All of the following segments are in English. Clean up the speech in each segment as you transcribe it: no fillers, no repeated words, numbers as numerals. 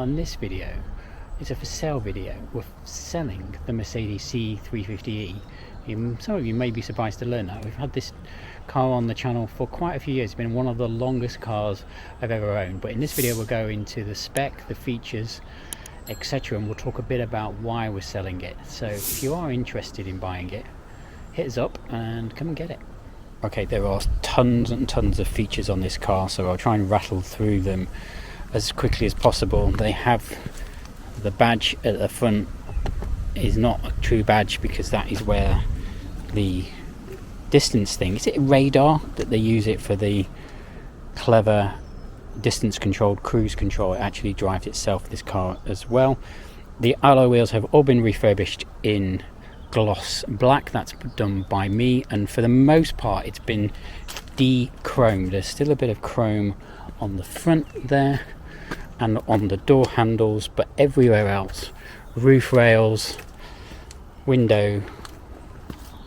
On this video, it's a for sale video. We're selling the Mercedes C350e. Some of you may be surprised to learn that. We've had this car on the channel for quite a few years. It's been one of the longest cars I've ever owned. But in this video we'll go into the spec, the features, etc. and we'll talk a bit about why we're selling it. So if you are interested in buying it, hit us up and come and get it. Okay, there are tons and tons of features on this car, so I'll try and rattle through them as quickly as possible. They have the badge at the front is not a true badge because that is where the distance thing, is it radar that they use it for the clever distance controlled cruise control? It actually drives itself, this car, as well. The alloy wheels have all been refurbished in gloss black. That's done by me, and for the most part it's been de-chromed. There's still a bit of chrome on the front there and on the door handles, but everywhere else, roof rails, window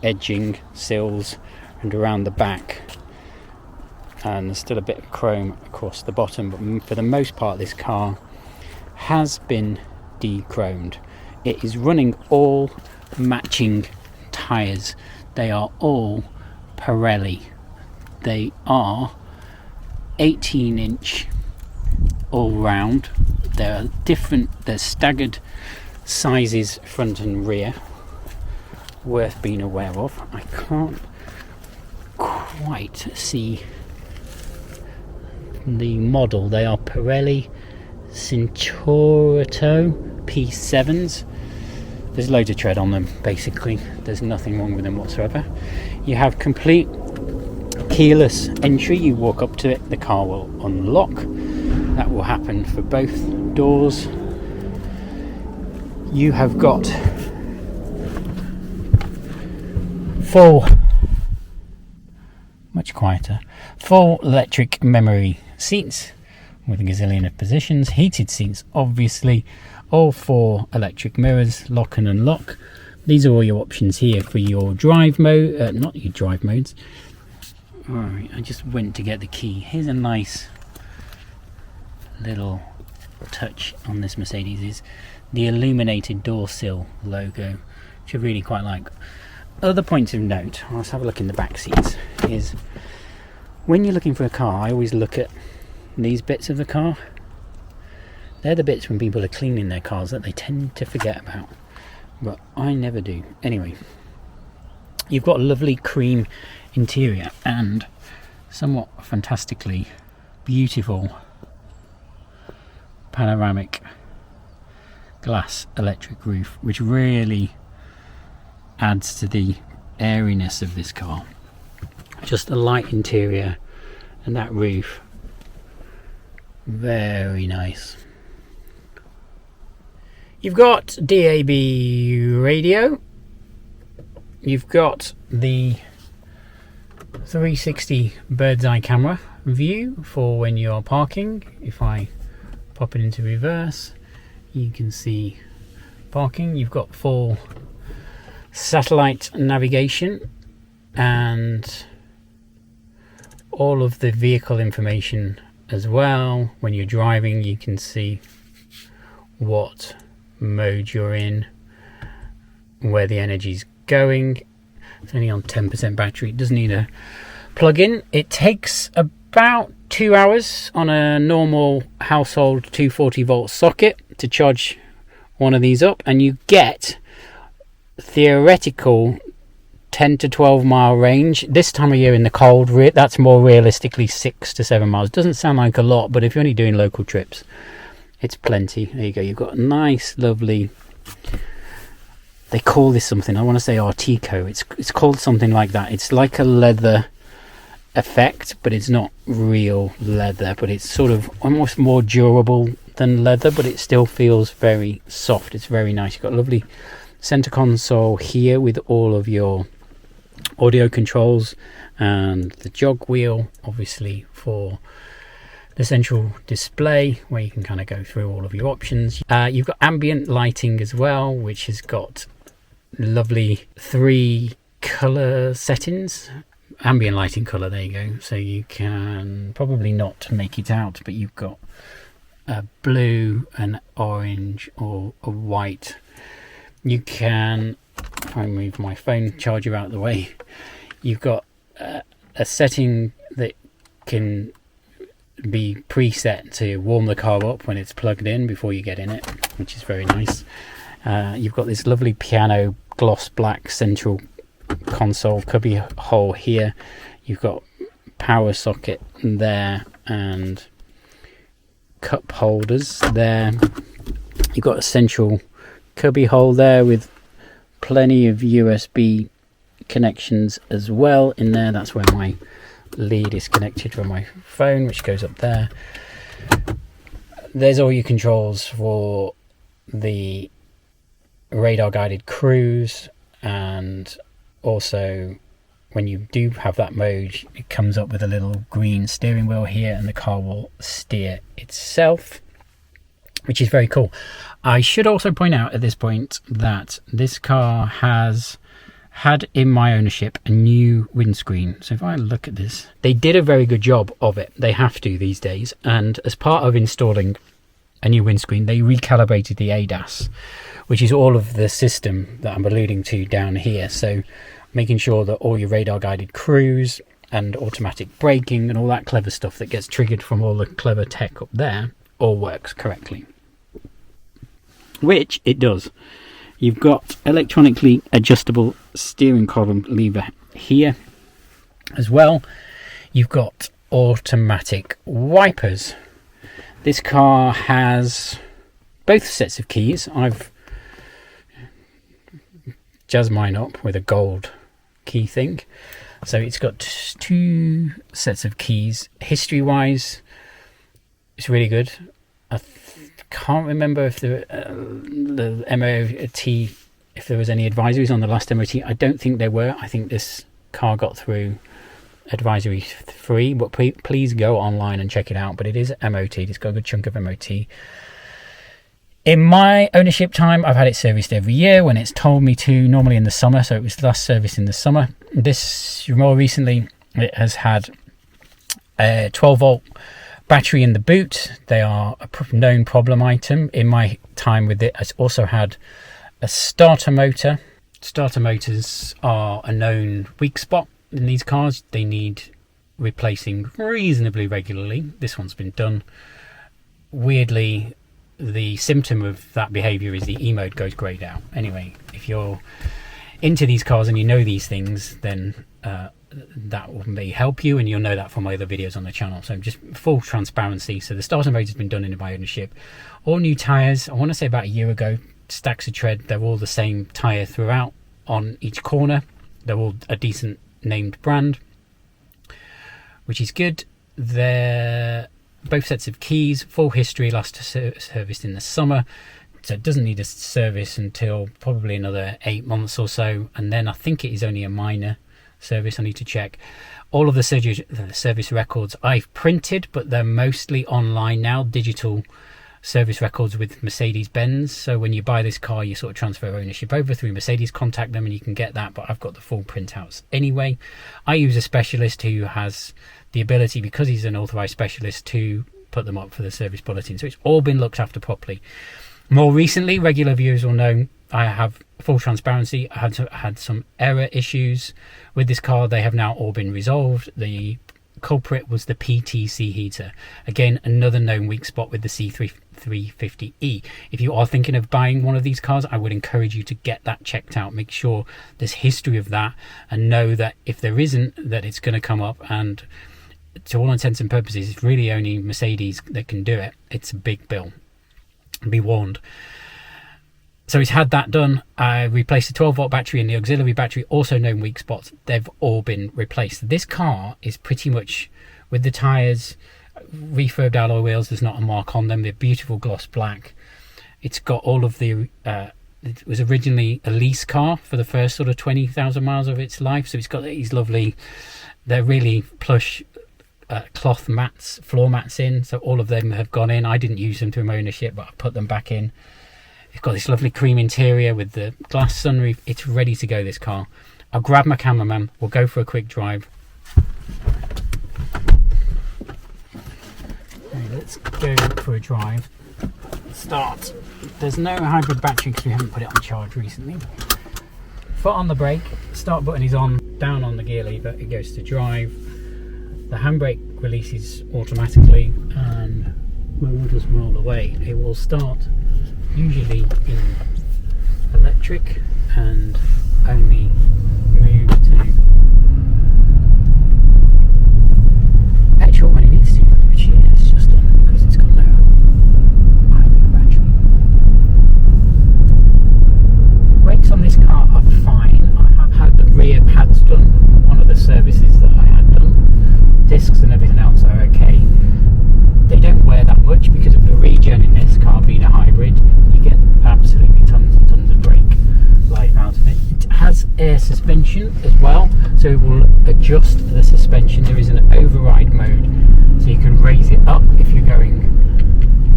edging, sills, and around the back, and there's still a bit of chrome across the bottom, but for the most part this car has been de-chromed. It is running all matching tyres. They are all Pirelli. They are 18-inch all round. They're staggered sizes front and rear, worth being aware of. I can't quite see the model. They are Pirelli Cinturato P7s. There's loads of tread on them, basically. There's nothing wrong with them whatsoever. You have complete keyless entry. You walk up to it, the car will unlock. That will happen for both doors. You have got full electric memory seats with a gazillion of positions, heated seats obviously, all 4 electric mirrors, lock and unlock. These are all your options here for your drive mode, not your drive modes. Alright, I just went to get the key. Here's a nice little touch on this Mercedes, is the illuminated door sill logo, which I really quite like. Other points of note, let's have a look in the back seats, is when you're looking for a car, I always look at these bits of the car. They're the bits when people are cleaning their cars that they tend to forget about, but I never do. Anyway, you've got a lovely cream interior and somewhat fantastically beautiful panoramic glass electric roof, which really adds to the airiness of this car. Just a light interior and that roof, very nice. You've got DAB radio, you've got the 360 bird's eye camera view for when you're parking. If I pop it into reverse, you can see parking. You've got full satellite navigation and all of the vehicle information as well. When you're driving, you can see what mode you're in, where the energy's going. It's only on 10% battery. It doesn't need a plug-in. It takes about 2 hours on a normal household 240 volt socket to charge one of these up, and you get theoretical 10 to 12 mile range. This time of year in the cold, that's more realistically 6 to 7 miles. Doesn't sound like a lot, but if you're only doing local trips, it's plenty. There you go. You've got a nice, lovely, they call this something, I want to say Artico. It's called something like that. It's like a leather effect, but it's not real leather, but it's sort of almost more durable than leather, but it still feels very soft. It's very nice. You've got a lovely center console here with all of your audio controls and the jog wheel, obviously, for the central display where you can kind of go through all of your options. You've got ambient lighting as well, which has got lovely 3 color settings. Ambient lighting color, there you go. So you can probably not make it out, but you've got a blue, an orange, or a white. You can, if I move my phone charger out of the way, you've got a setting that can be preset to warm the car up when it's plugged in before you get in it, which is very nice. You've got this lovely piano gloss black central console cubby hole here. You've got power socket there and cup holders there. You've got a central cubby hole there with plenty of USB connections as well in there. That's where my lead is connected from my phone, which goes up there. There's all your controls for the radar guided cruise, and also when you do have that mode, it comes up with a little green steering wheel here, and the car will steer itself, which is very cool. I should also point out at this point that this car has had in my ownership a new windscreen. So if I look at this, they did a very good job of it. They have to these days. And as part of installing a new windscreen, they recalibrated the ADAS, which is all of the system that I'm alluding to down here. So making sure that all your radar guided cruise and automatic braking and all that clever stuff that gets triggered from all the clever tech up there all works correctly, which it does. You've got electronically adjustable steering column lever here as well. You've got automatic wipers. This car has both sets of keys. I've jazzed mine up with a gold key thing. So it's got two sets of keys. History wise, it's really good. I can't remember if the MOT, if there was any advisories on the last MOT. I don't think there were. I think this car got through advisory 3, but please go online and check it out. But it is MOT. It's got a good chunk of MOT. In my ownership time, I've had it serviced every year when it's told me to, normally in the summer. So it was last serviced in the summer. This, more recently, it has had a 12-volt battery in the boot. They are a known problem item. In my time with it, it's also had a starter motor. Starter motors are a known weak spot in these cars. They need replacing reasonably regularly. This one's been done. Weirdly, the symptom of that behavior is the E mode goes greyed out. Anyway, if you're into these cars and you know these things, then that may help you, and you'll know that from my other videos on the channel. So just full transparency. So the starter mode has been done in my ownership. All new tyres, I want to say about a year ago, stacks of tread. They're all the same tyre throughout on each corner. They're all a decent named brand, which is good. They're both sets of keys, full history, last serviced in the summer, so it doesn't need a service until probably another 8 months or so, and then I think it is only a minor service. I need to check. All of the service records I've printed, but they're mostly online now, digital service records with Mercedes-Benz. So when you buy this car, you sort of transfer ownership over through Mercedes, contact them and you can get that, but I've got the full printouts anyway. I use a specialist who has the ability, because he's an authorized specialist, to put them up for the service bulletin. So it's all been looked after properly. More recently, regular viewers will know I have full transparency. I had some error issues with this car. They have now all been resolved. The culprit was the PTC heater. Again, another known weak spot with the C350e. If you are thinking of buying one of these cars, I would encourage you to get that checked out. Make sure there's history of that, and know that if there isn't, that it's going to come up. And to all intents and purposes, it's really only Mercedes that can do it. It's a big bill. Be warned. So he's had that done. I replaced the 12-volt battery and the auxiliary battery, also known weak spots. They've all been replaced. This car is pretty much, with the tyres, refurbed alloy wheels. There's not a mark on them. They're beautiful gloss black. It's got all of the... it was originally a lease car for the first sort of 20,000 miles of its life. So it's got these lovely... They're really plush cloth mats, floor mats in. So all of them have gone in. I didn't use them through my ownership, but I put them back in. It's got this lovely cream interior with the glass sunroof. It's ready to go, this car. I'll grab my cameraman. We'll go for a quick drive. let's go for a drive. Start. There's no hybrid battery because we haven't put it on charge recently. Foot on the brake, start button is on, down on the gear lever, it goes to drive. The handbrake releases automatically, and when we'll just roll away, it will start usually in electric and only move to petrol when it needs to, which it is just done because it's got no hybrid battery. Brakes on this car are fine. I have had the rear pads done, one of the services that I had done. Discs and everything else are okay. They don't wear that much because of the regen in this car being a hybrid. You get absolutely tons and tons of brake life out of it. It has air suspension as well, so it will adjust the suspension. There is an override mode, so you can raise it up if you're going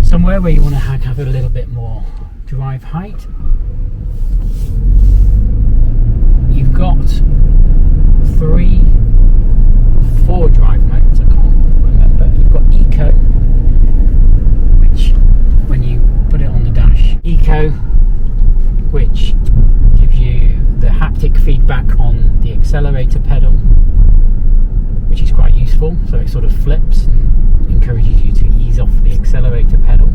somewhere where you want to have a little bit more drive height. You've got 4 drive modes, I can't remember. You've got Eco, which when you put it on the dash, Eco, which gives you the haptic feedback on the accelerator pedal, which is quite useful. So it sort of flips and encourages you to ease off the accelerator pedal.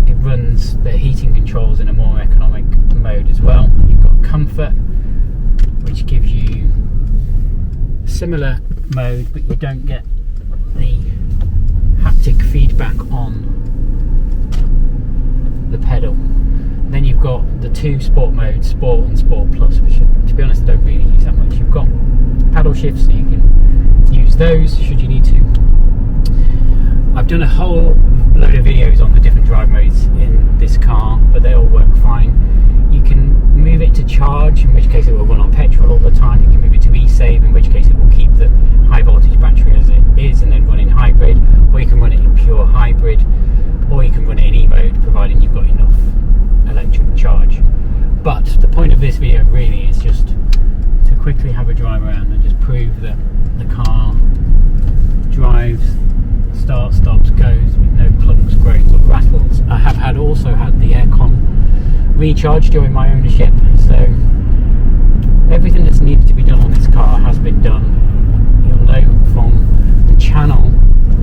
It runs the heating controls in a more economic mode as well. You've got Comfort, which gives you similar mode, but you don't get the haptic feedback on the pedal. And then you've got the 2 sport modes, Sport and Sport Plus, which to be honest I don't really use that much. You've got paddle shifts, so you can use those should you need to. I've done a whole load of videos on the different drive modes in this car, but they all work fine. You can move it to charge, in which case it will run on petrol all the time. You can move it to e-save, in which case it will keep the high voltage battery as it is and then run in hybrid, or you can run it in pure hybrid, or you can run it in e-mode, providing you've got enough electric charge. But the point of this video really is just to quickly have a drive around and just prove that the car drives, starts, stops, goes with no clunks, groans or rattles. I have also had the aircon recharged during my ownership, so everything that's needed to be done on this car has been done. You'll know from the channel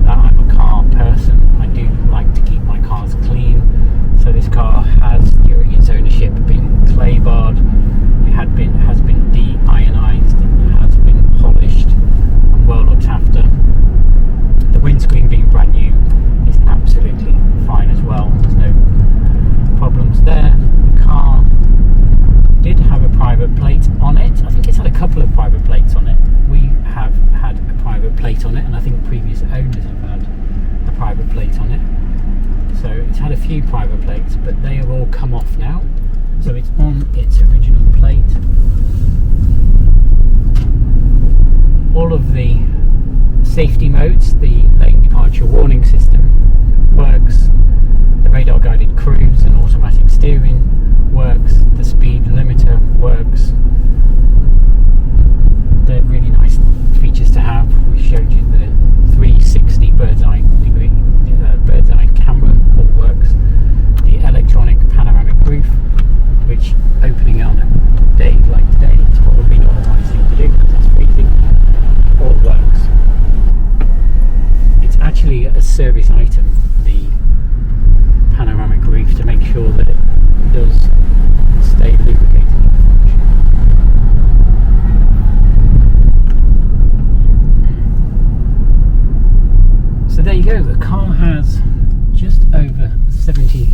that I'm a car person. I do like to keep my cars clean, so this car has during its ownership been clay barred, it has been de-ionized, it has been polished and well looked after. The windscreen being brand new is absolutely fine as well, there's no problems there. The car did have a private plate on it. I think it's had a couple of private plates on it. We have had a private plate on it, and I think previous owners have had a private plate on it. So it's had a few private plates, but they have all come off now. So it's on its original plate. All of the safety modes, the lane departure warning system works, the radar guided cruise and automatic steering works, the speed limiter works. They're really nice features to have. We showed you the 360 bird's eye camera that works, the electronic panoramic roof, which opening on a day like today is probably not a nice thing to do because it's freezing, all works. It's actually a service item, the panoramic roof, to make sure that it does stay lubricated. So there you go, the car has just over 70